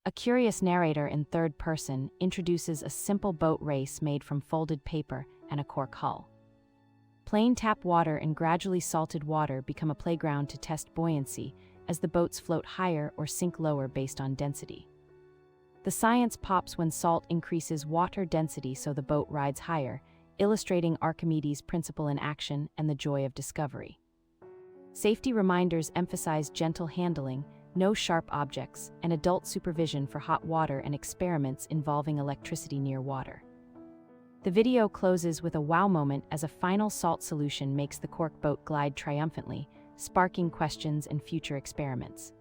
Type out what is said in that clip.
A curious narrator in third person introduces a simple boat race made from folded paper and a cork hull. Plain tap water and gradually salted water become a playground to test buoyancy as the boats float higher or sink lower based on density. The science pops when salt increases water density so the boat rides higher, illustrating Archimedes' principle in action and the joy of discovery. Safety reminders emphasize gentle handling, no sharp objects, and adult supervision for hot water and experiments involving electricity near water. The video closes with a wow moment as a final salt solution makes the cork boat glide triumphantly, sparking questions and future experiments.